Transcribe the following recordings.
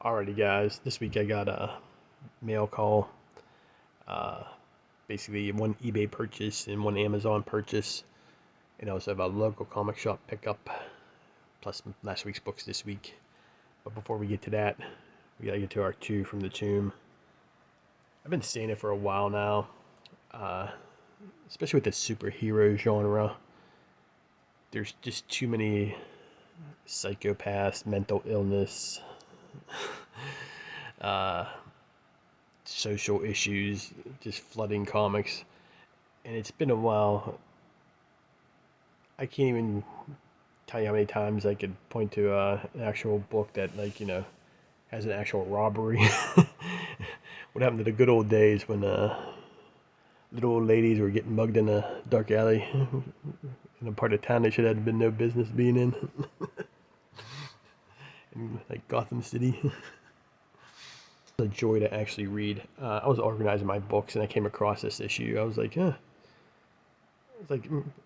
Alrighty, guys. This week I got a mail call. Uh, Basically, one eBay purchase and one Amazon purchase, and I also have a local comic shop pickup, plus last week's books this week. But before we get to that, we gotta get to our two from the tomb. I've been saying it for a while now, uh, especially with the superhero genre. There's just too many psychopaths, mental illness, uh, social issues just flooding comics, and it's been a while. I can't even tell you how many times I could point to an actual book that, has an actual robbery. What happened to the good old days when little old ladies were getting mugged in a dark alley in a part of town they should have been no business being in like Gotham City. It's a joy to actually read. I was organizing my books and I came across this issue. I was like, it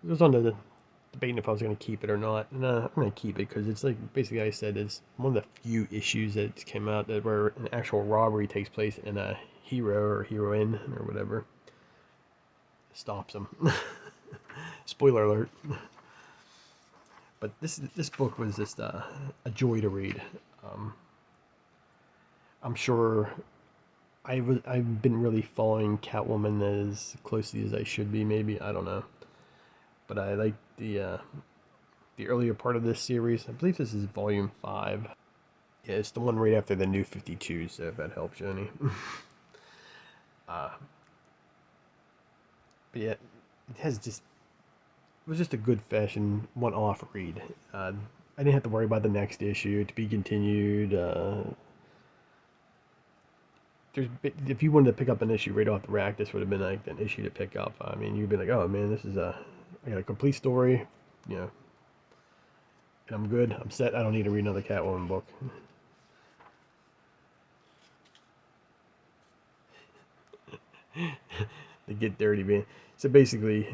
was on the debating if I was going to keep it or not. And I'm going to keep it because it's like basically, I said, it's one of the few issues that came out that where an actual robbery takes place and a hero or heroine or whatever stops them. Spoiler alert. But this book was just a joy to read. Um, I'm sure I've been really following Catwoman as closely as I should be. Maybe I don't know, but I like the earlier part of this series. I believe this is volume 5. Yeah, it's the one right after the New 52, so if that helps you any. uh, but yeah, it was just a good fashion one-off read. I didn't have to worry about the next issue to be continued. If you wanted to pick up an issue right off the rack, this would have been like an issue to pick up. I mean, you'd be like, oh man, I got a complete story, you know, and I'm good. I'm set. I don't need to read another Catwoman book. They get dirty, man. So basically,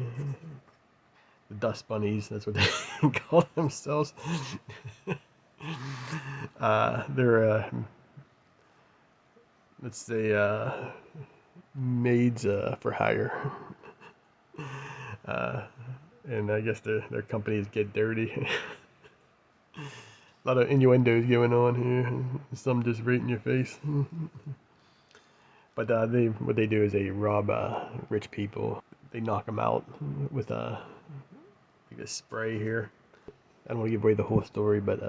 the Dust Bunnies, that's what they call themselves. They're, let's say, maids for hire. Uh, and I guess their companies get dirty. A lot of innuendos going on here. Some just right in your face. But what they do is they rob rich people. They knock them out with like a spray here. I don't want to give away the whole story, but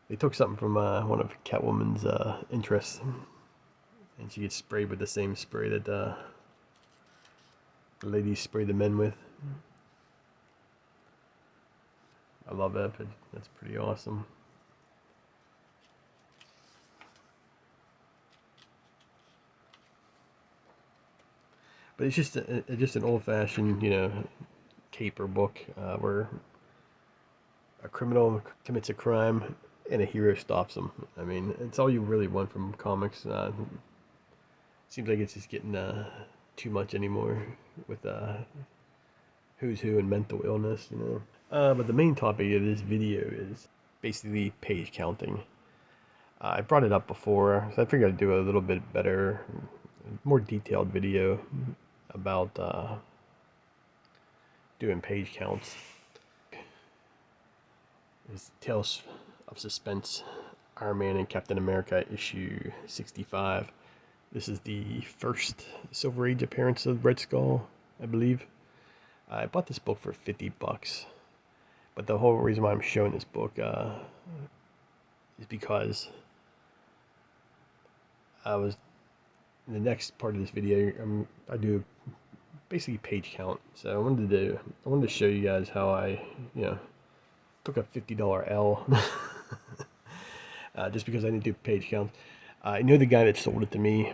they took something from one of Catwoman's interests, and she gets sprayed with the same spray that the ladies spray the men with. I love that. That's pretty awesome. But it's just an old-fashioned, caper book where a criminal commits a crime and a hero stops him. I mean, it's all you really want from comics. Seems like it's just getting too much anymore with who's who and mental illness. But the main topic of this video is basically page counting. I brought it up before, so I figured I'd do a little bit better, more detailed video about doing page counts. It's Tales of Suspense, Iron Man and Captain America issue 65. This is the first Silver Age appearance of Red Skull, I believe. I bought this book for $50, but the whole reason why I'm showing this book is because in the next part of this video, I do basically page count. So I wanted to show you guys how I, took a $50 L just because I didn't do page counts. I know the guy that sold it to me.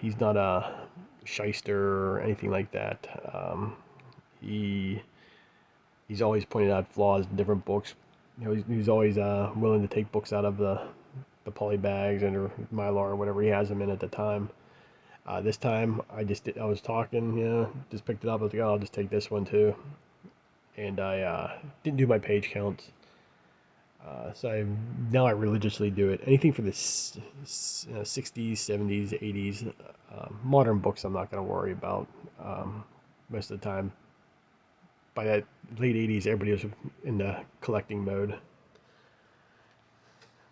He's not a shyster or anything like that. He's always pointed out flaws in different books. He's always willing to take books out of the poly bags or Mylar or whatever he has them in at the time. This time I was talking, just picked it up. I was like, oh, I'll just take this one too. And I didn't do my page counts. Now I religiously do it. Anything from the 60s, 70s, 80s, modern books I'm not going to worry about most of the time. By that late 80s, everybody was in the collecting mode.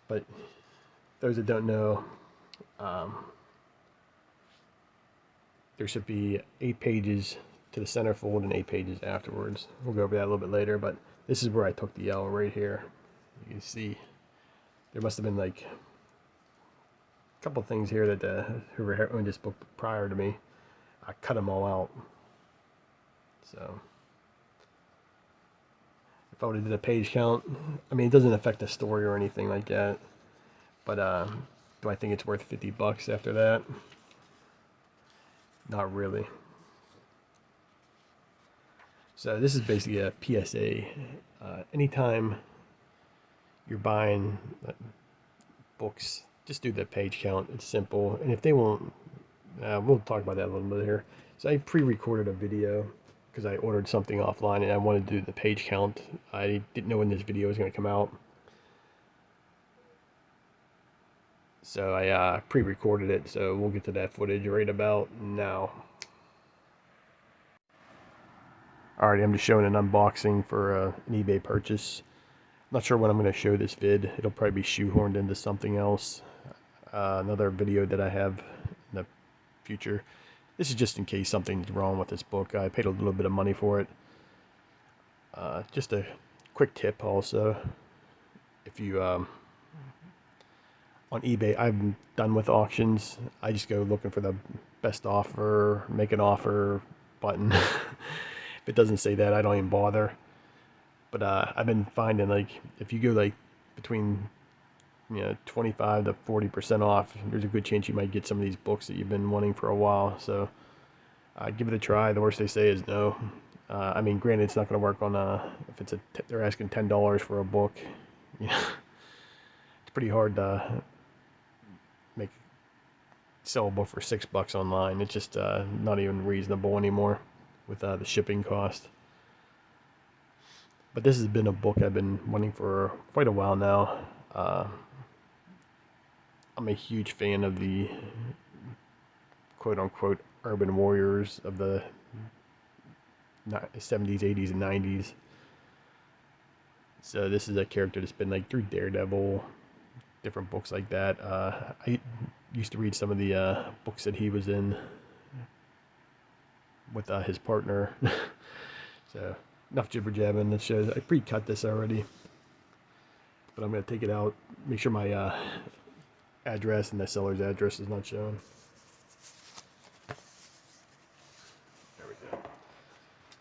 But those that don't know, um, there should be 8 pages to the centerfold and 8 pages afterwards. We'll go over that a little bit later, but this is where I took the L right here. You can see there must have been like a couple things here that whoever owned this book prior to me, I cut them all out. So if I would have did a page count, I mean, it doesn't affect the story or anything like that. But do I think it's worth $50 after that? Not really. So this is basically a PSA. Anytime you're buying books, just do the page count. It's simple. And if they won't, we'll talk about that a little bit here. So I pre-recorded a video because I ordered something offline and I wanted to do the page count. I didn't know when this video was going to come out. So I pre-recorded it, so we'll get to that footage right about now. Alrighty, I'm just showing an unboxing for an eBay purchase. Not sure when I'm going to show this vid. It'll probably be shoehorned into something else. Another video that I have in the future. This is just in case something's wrong with this book. I paid a little bit of money for it. Just a quick tip also. If you on eBay, I'm done with auctions. I just go looking for the best offer, make an offer button. If it doesn't say that, I don't even bother. But I've been finding, like, if you go like between 25 to 40% off, there's a good chance you might get some of these books that you've been wanting for a while. So give it a try. The worst they say is no. I mean, granted, it's not going to work on if it's they're asking $10 for a book. It's pretty hard to sell a book for $6 online. It's just not even reasonable anymore with the shipping cost. But this has been a book I've been wanting for quite a while now. I'm a huge fan of the quote-unquote urban warriors of the 70s, 80s, and 90s. So this is a character that's been like through Daredevil, different books like that. I used to read some of the books that he was in with his partner. So enough jibber jabbing. That shows I pre-cut this already, but I'm gonna take it out, make sure my address and the seller's address is not shown. There we go.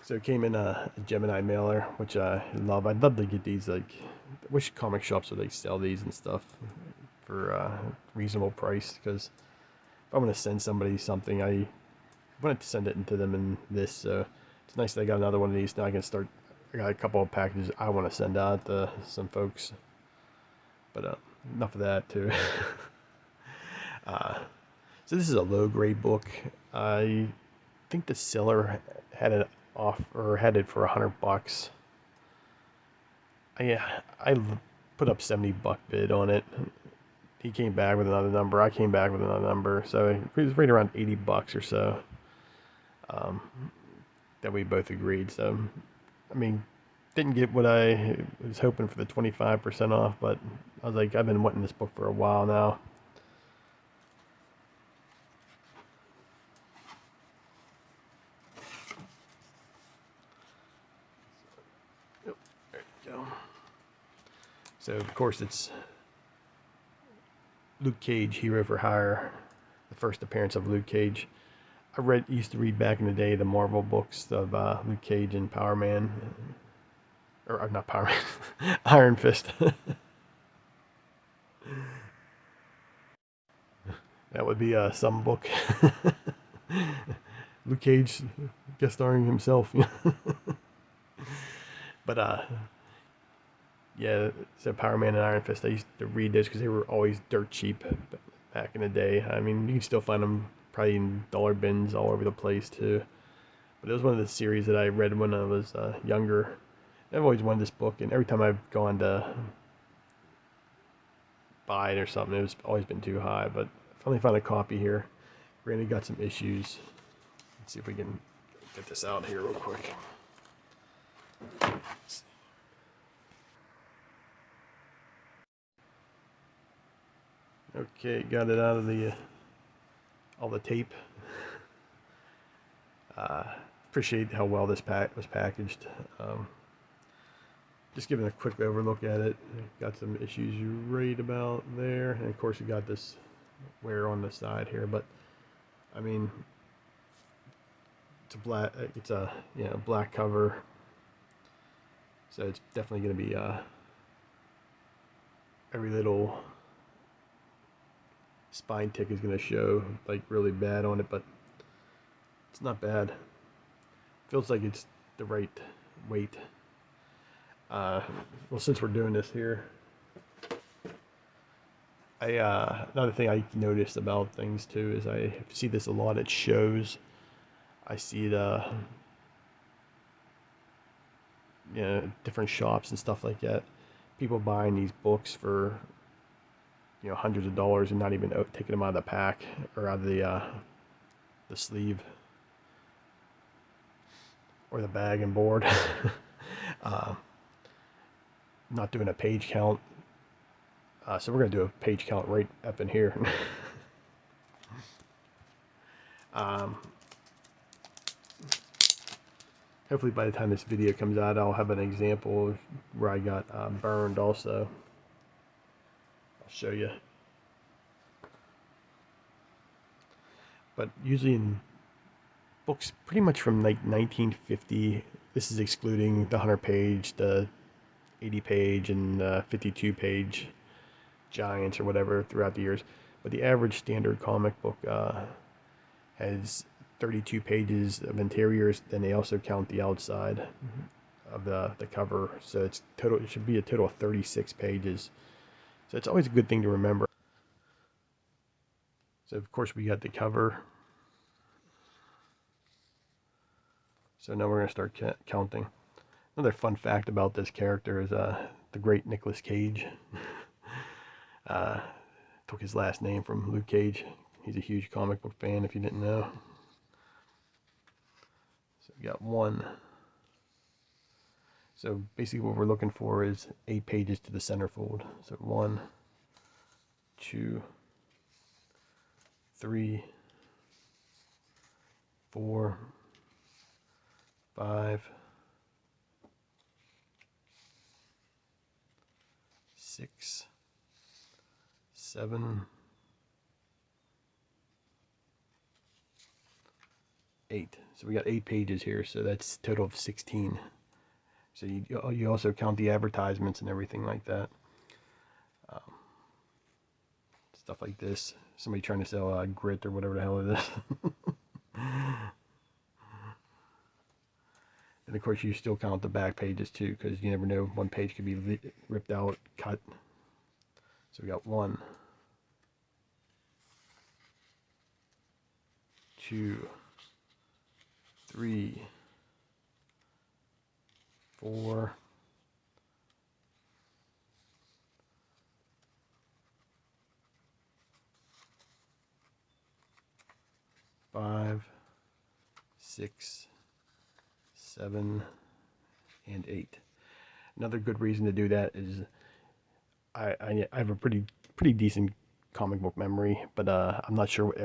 So it came in a Gemini mailer, which I love. I'd love to get these. Like, I wish comic shops would like sell these and stuff for reasonable price. Because if I want to send somebody something, I wanted to send it into them in this. So it's nice that I got another one of these. Now I can start. I got a couple of packages I want to send out to some folks. But enough of that too. So this is a low grade book. I think the seller had it off or had it for $100. I put up $70 bid on it. He came back with another number. I came back with another number. So it was right around $80 or so that we both agreed. So I mean, didn't get what I was hoping for the 25% off, but I was like, I've been wanting this book for a while now. There you go. So of course it's Luke Cage, Hero for Hire, the first appearance of Luke Cage. I used to read back in the day the Marvel books of Luke Cage and Power Man, or not Power Man, Iron Fist. That would be some book. Luke Cage guest starring himself. But yeah, so Power Man and Iron Fist, I used to read those because they were always dirt cheap back in the day. I mean, you can still find them probably in dollar bins all over the place too. But it was one of the series that I read when I was younger. I've always wanted this book, and every time I've gone to buy it or something. It was always been too high, but I finally found a copy here. Granted, got some issues. Let's see if we can get this out here real quick. Okay, got it out of the all the tape. Appreciate how well this was packaged. Just giving a quick overlook at it. Got some issues right about there, and of course you got this wear on the side here. But I mean, it's a black cover, so it's definitely going to be every little spine tick is going to show like really bad on it, but it's not bad. Feels like it's the right weight. Well, since we're doing this here, another thing I noticed about things too is I see this a lot at shows. I see the different shops and stuff like that. People buying these books for hundreds of dollars and not even taking them out of the pack or out of the sleeve or the bag and board. Not doing a page count. So we're going to do a page count right up in here. Hopefully by the time this video comes out, I'll have an example of where I got burned also. I'll show you. But usually in books pretty much from like 1950, this is excluding the 100-page, the 80-page, and 52-page giants or whatever throughout the years. But the average standard comic book has 32 pages of interiors. Then they also count the outside of the cover, so it should be a total of 36 pages. So it's always a good thing to remember. So of course we got the cover. So now we're going to start counting. Another fun fact about this character is the great Nicolas Cage. Took his last name from Luke Cage. He's a huge comic book fan, if you didn't know. So we got 1. So basically what we're looking for is 8 pages to the centerfold. So 1, 2, 3, 4, 5, 6, 7, 8. So we got 8 pages here, so that's a total of 16. So you also count the advertisements and everything like that. Stuff like this. Somebody trying to sell grit or whatever the hell it is. And of course you still count the back pages too, because you never know, one page could be ripped out, cut. So we got 1, 2, 3, 4, 5, 6, 7, and 8. Another good reason to do that is I have a pretty decent comic book memory, but I'm not sure what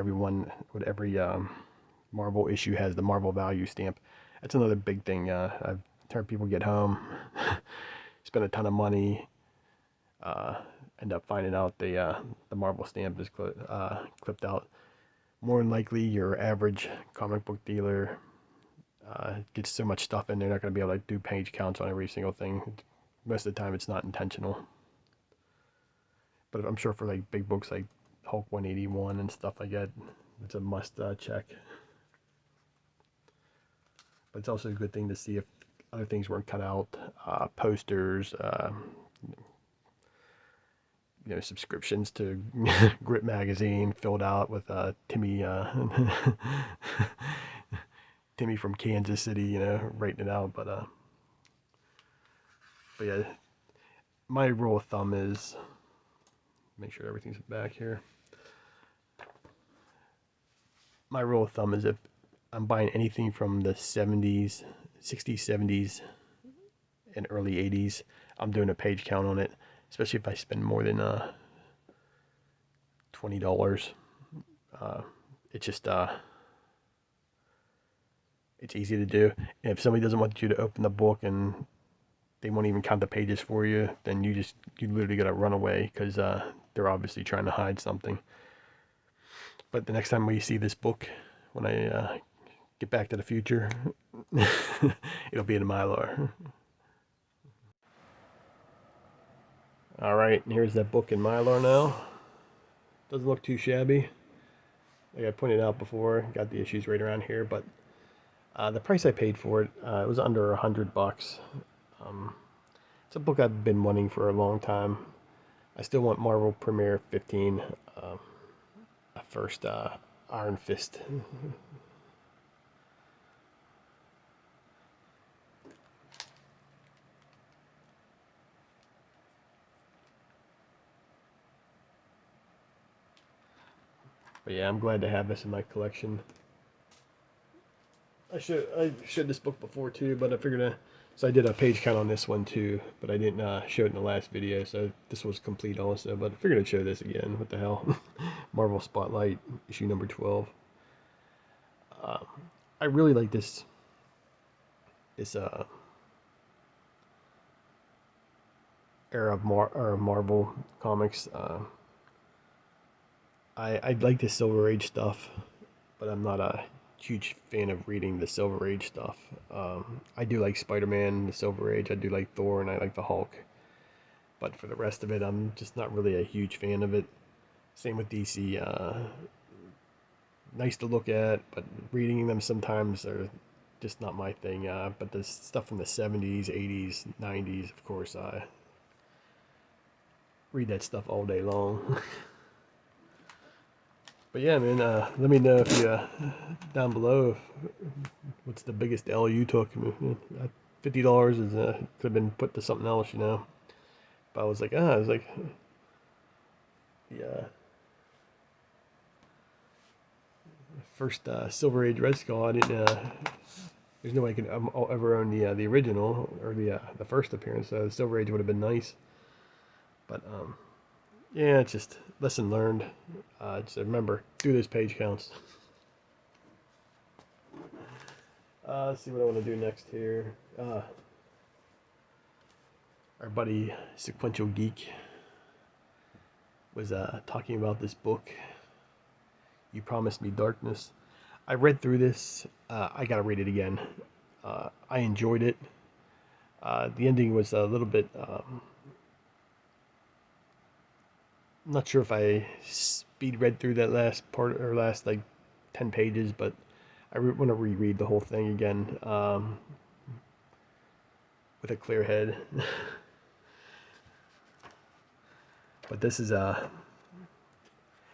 every Marvel issue has the Marvel value stamp. That's another big thing. I've heard people get home, spend a ton of money, end up finding out the Marvel stamp is clipped out. More than likely, your average comic book dealer gets so much stuff in, they're not going to be able to do page counts on every single thing. Most of the time, it's not intentional. But I'm sure for like big books like Hulk 181 and stuff like that, it's a must check. But it's also a good thing to see if other things weren't cut out, posters, subscriptions to Grit magazine filled out with Timmy Timmy from Kansas City, writing it out. But yeah, my rule of thumb is Make sure everything's back here. My rule of thumb is if I'm buying anything from the 70s, 60s, 70s, and early 80s, I'm doing a page count on it, especially if I spend more than $20. It's just it's easy to do. And if somebody doesn't want you to open the book and they won't even count the pages for you, then you literally gotta run away because they're obviously trying to hide something. But the next time we see this book, when I get back to the future, it'll be in Mylar. Alright, and here's that book in Mylar now. Doesn't look too shabby. Like I pointed out before, got the issues right around here, but the price I paid for it, it was under $100. It's a book I've been wanting for a long time. I still want Marvel Premiere 15, first Iron Fist. But yeah, I'm glad to have this in my collection. I showed this book before too, but I figured so I did a page count on this one too, but I didn't show it in the last video, so this was complete also. But I figured I'd show this again. What the hell? Marvel Spotlight issue number 12. I really like this era of Marvel comics. I like the Silver Age stuff, but I'm not a huge fan of reading the Silver Age stuff. I do like Spider-Man, the Silver Age. I do like Thor, and I like the Hulk. But for the rest of it, I'm just not really a huge fan of it. Same with DC. Nice to look at, but reading them sometimes are just not my thing. But the stuff from the 70s, 80s, 90s, of course, I read that stuff all day long. But yeah, man, let me know if you down below what's the biggest L you took. $50 is could have been put to something else, you know. But I was like, the first Silver Age Red Skull. I didn't. There's no way I can I'll ever own the original or the first appearance. So Silver Age would have been nice. But yeah, it's just lesson learned. Just remember, do those page counts. Let's see what I want to do next here. Our buddy Sequential Geek was talking about this book, You Promised Me Darkness. I read through this. I gotta read it again. I enjoyed it. The ending was a little bit. I'm not sure if I speed read through that last part or last like 10 pages, but I want to reread the whole thing again with a clear head. But this is the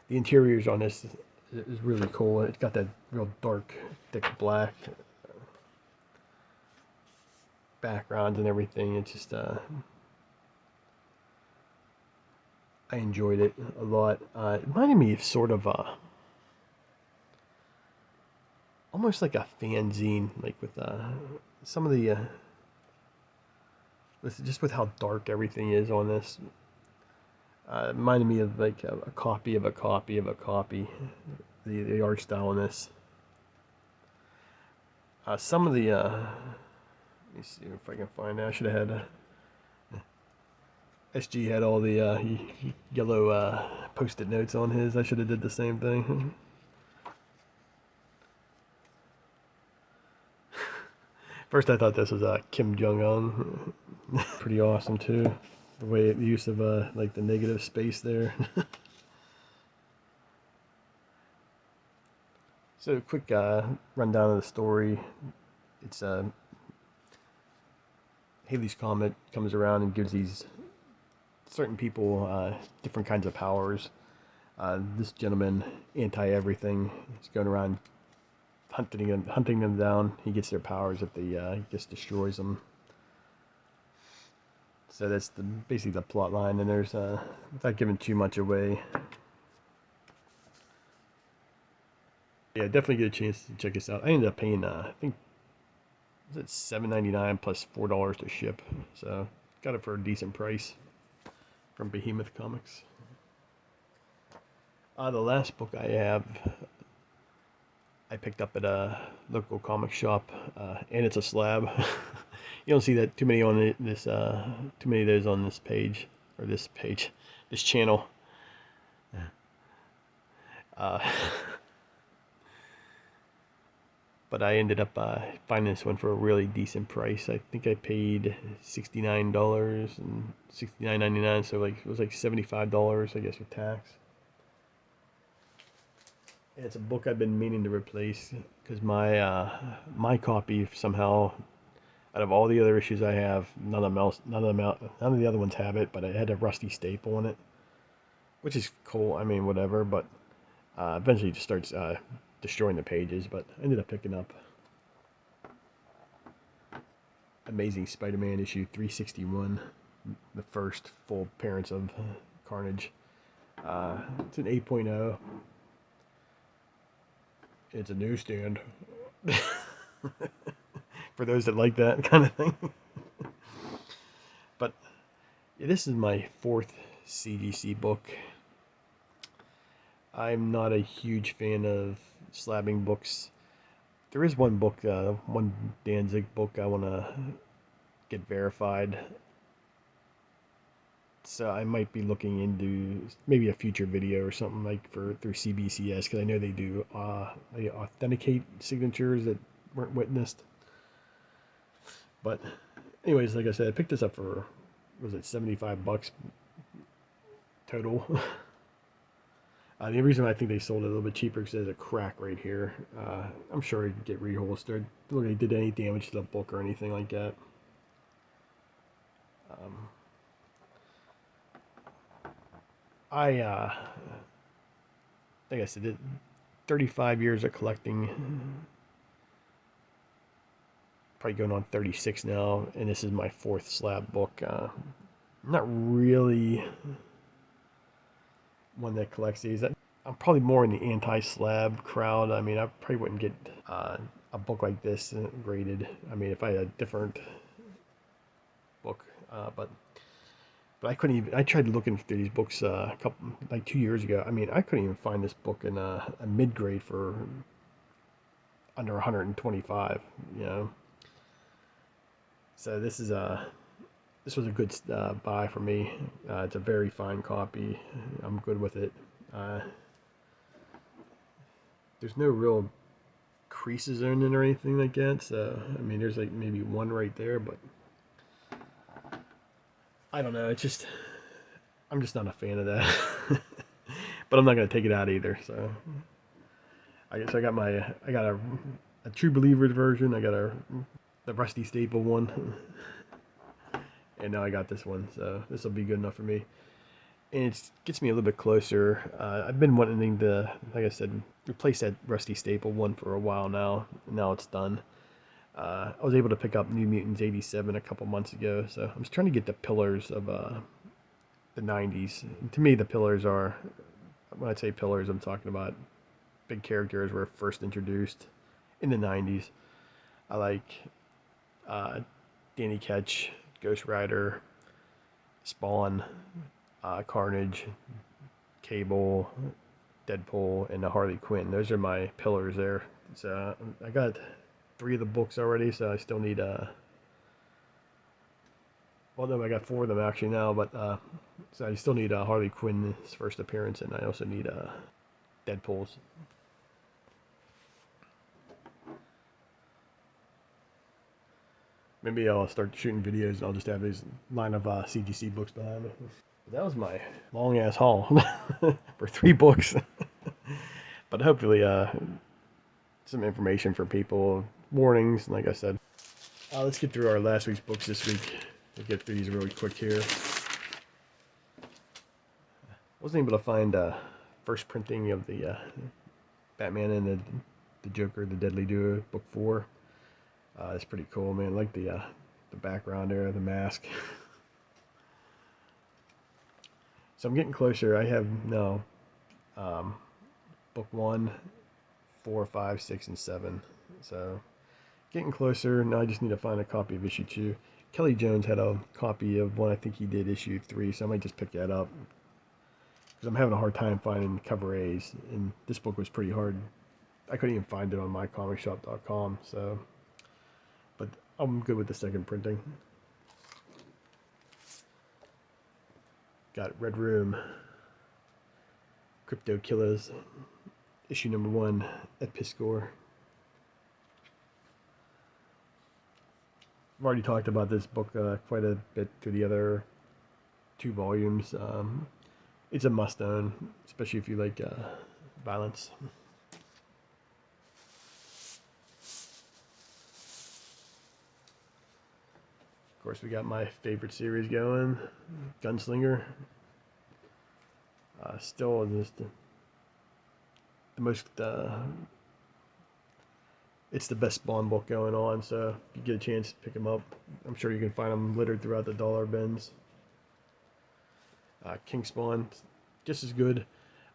interiors on this is really cool. It's got that real dark, thick black backgrounds and everything. It's just I enjoyed it a lot. It reminded me of sort of almost like a fanzine, like with some of the just with how dark everything is on this. It reminded me of like a copy of a copy of a copy. The art style in this. Some of the let me see if I can find it. I should have had. SG had all the yellow post-it notes on his. I should have did the same thing. First, I thought this was Kim Jong-un. Pretty awesome too, the use of like the negative space there. So, quick rundown of the story. It's Halley's Comet comes around and gives these certain people different kinds of powers. This gentleman, anti-everything, is going around hunting them down. He gets their powers if they just destroys them. So that's basically the plot line, and there's without giving too much away. Yeah, definitely get a chance to check this out. I ended up paying I think was it $7.99 plus $4 to ship, so got it for a decent price from Behemoth Comics. The last book I have, I picked up at a local comic shop, and it's a slab. You don't see that too many on this, too many of those on this page or this channel. Uh, but I ended up finding this one for a really decent price. I think I paid $69 and $69.99, so like it was like $75, I guess, with tax. And it's a book I've been meaning to replace because my copy somehow, out of all the other issues I have, none of the other ones have it, but it had a rusty staple in it, which is cool. I mean, whatever, but eventually it just starts destroying the pages. But I ended up picking up Amazing Spider-Man issue 361, the first full appearance of Carnage. It's an 8.0. It's a newsstand. For those that like that kind of thing. But yeah, this is my fourth CGC book. I'm not a huge fan of slabbing books. There is one book, one Danzig book I want to get verified. So I might be looking into maybe a future video or something like through CBCS, because I know they do they authenticate signatures that weren't witnessed. But anyways, like I said, I picked this up for, was it $75 total? The reason I think they sold it a little bit cheaper is there's a crack right here. I'm sure it'd get reholstered. Look, they did any damage to the book or anything like that. Like I said, 35 years of collecting, probably going on 36 now, and this is my fourth slab book. I'm not really one that collects these. I'm probably more in the anti-slab crowd. I mean, I probably wouldn't get a book like this graded. I mean, if I had a different book, but I couldn't even. I tried looking through these books a couple, like 2 years ago. I mean, I couldn't even find this book in a mid grade for under 125. You know, so this was a good buy for me. It's a very fine copy. I'm good with it. There's no real creases in it or anything like that. So I mean, there's like maybe one right there, but I don't know. It's just, I'm just not a fan of that. But I'm not gonna take it out either. So I guess I got a True Believers version. I got the Rusty Staple one, and now I got this one. So this will be good enough for me. And it gets me a little bit closer. I've been wanting to, like I said, replace that Rusty Staple one for a while now. Now it's done. I was able to pick up New Mutants 87 a couple months ago, so I'm just trying to get the pillars of the 90s. And to me, the pillars are, when I say pillars, I'm talking about big characters were first introduced in the 90s. I like Danny Ketch, Ghost Rider, Spawn, Carnage, Cable, Deadpool, and the Harley Quinn. Those are my pillars there. So I got 3 of the books already, so I still need well, no, I got 4 of them actually now, but so I still need Harley Quinn's first appearance, and I also need Deadpool's. Maybe I'll start shooting videos and I'll just have this line of CGC books behind me. But that was my long ass haul for 3 books. But hopefully, some information for people, warnings, like I said. Let's get through our last week's books this week. We'll get through these really quick here. Wasn't able to find first printing of the Batman and the Joker, the Deadly Duo, book 4. It's pretty cool, man. I like the background there, the mask. So I'm getting closer. I have now book 1, 4, 5, 6, and 7. So getting closer. Now I just need to find a copy of issue 2. Kelly Jones had a copy of one. I think he did issue 3, so I might just pick that up. Because I'm having a hard time finding cover A's. And this book was pretty hard. I couldn't even find it on mycomicshop.com. So, but I'm good with the second printing. Got Red Room, Crypto Killers, issue number 1 at Piscor. I've already talked about this book quite a bit through the other 2 volumes. It's a must-own, especially if you like violence. Of course, we got my favorite series going, Gunslinger. Still just the most, it's the best Spawn book going on, so if you get a chance to pick them up, I'm sure you can find them littered throughout the dollar bins. King Spawn, just as good.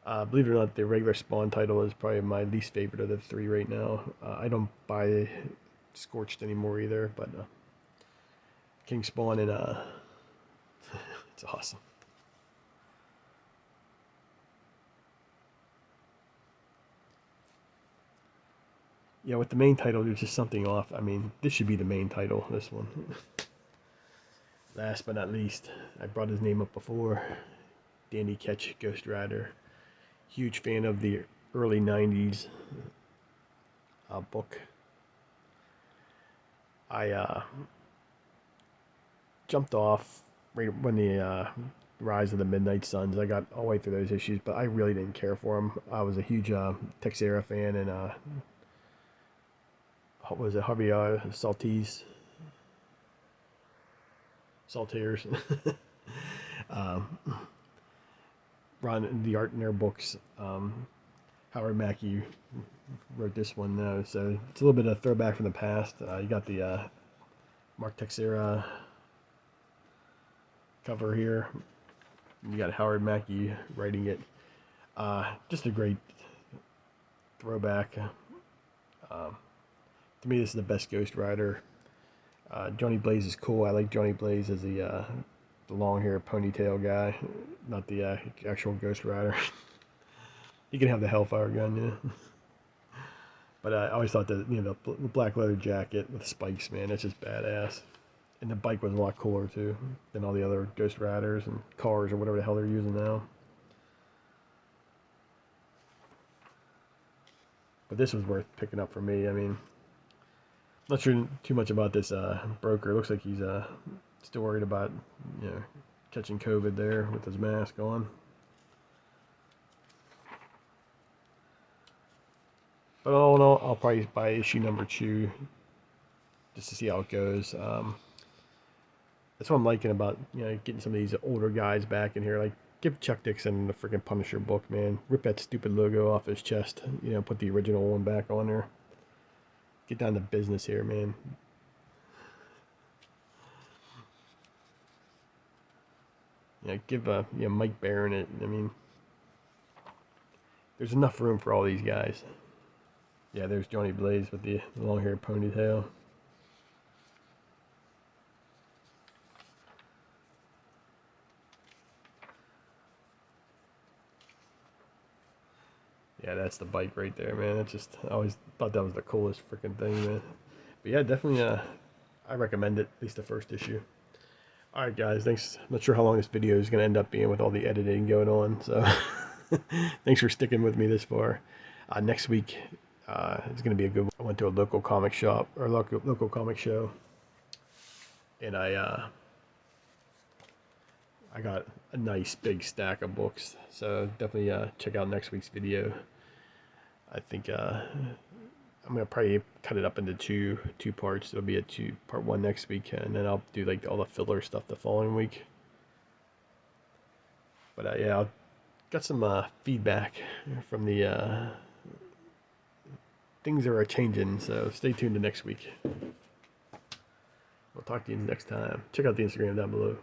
Believe it or not, the regular Spawn title is probably my least favorite of the 3 right now. I don't buy Scorched anymore either, but King Spawn and it's awesome. Yeah, with the main title, there's just something off. I mean, this should be the main title, this one. Last but not least, I brought his name up before. Danny Ketch, Ghost Rider. Huge fan of the early 90s book. I jumped off right when the Rise of the Midnight Suns. I got all the way through those issues, but I really didn't care for them. I was a huge Texera fan, and what was it, Harvey Saltires. Ron, the art in their books. Howard Mackie wrote this one though, so it's a little bit of a throwback from the past. You got the Mark Texera cover here. You got Howard Mackie writing it. Just a great throwback. To me, this is the best Ghost Rider. Johnny Blaze is cool. I like Johnny Blaze as the long hair ponytail guy, not the actual Ghost Rider. He can have the Hellfire gun, yeah. But I always thought that, the black leather jacket with spikes, man, that's just badass. And the bike was a lot cooler too than all the other Ghost Riders and cars or whatever the hell they're using now. But this was worth picking up for me. I mean, not sure too much about this broker. It looks like he's still worried about catching COVID there with his mask on. But all in all, I'll probably buy issue number 2 just to see how it goes. That's what I'm liking about getting some of these older guys back in here. Like, give Chuck Dixon the freaking Punisher book, man. Rip that stupid logo off his chest. Put the original one back on there. Get down to business here, man. Give Mike Baron it. I mean, there's enough room for all these guys. Yeah, there's Johnny Blaze with the long hair ponytail. Yeah, that's the bike right there, man. I always thought that was the coolest freaking thing, man. But yeah, definitely, I recommend it, at least the first issue. Alright guys, thanks. I'm not sure how long this video is going to end up being with all the editing going on, so thanks for sticking with me this far. Next week is going to be a good one. I went to a local comic shop, or local comic show, and I got a nice big stack of books, so definitely check out next week's video. I think I'm gonna probably cut it up into two parts. It'll be part 1 next week, and then I'll do like all the filler stuff the following week. But yeah, I got some feedback from the things that are changing, so stay tuned to next week. We'll talk to you next time. Check out the Instagram down below.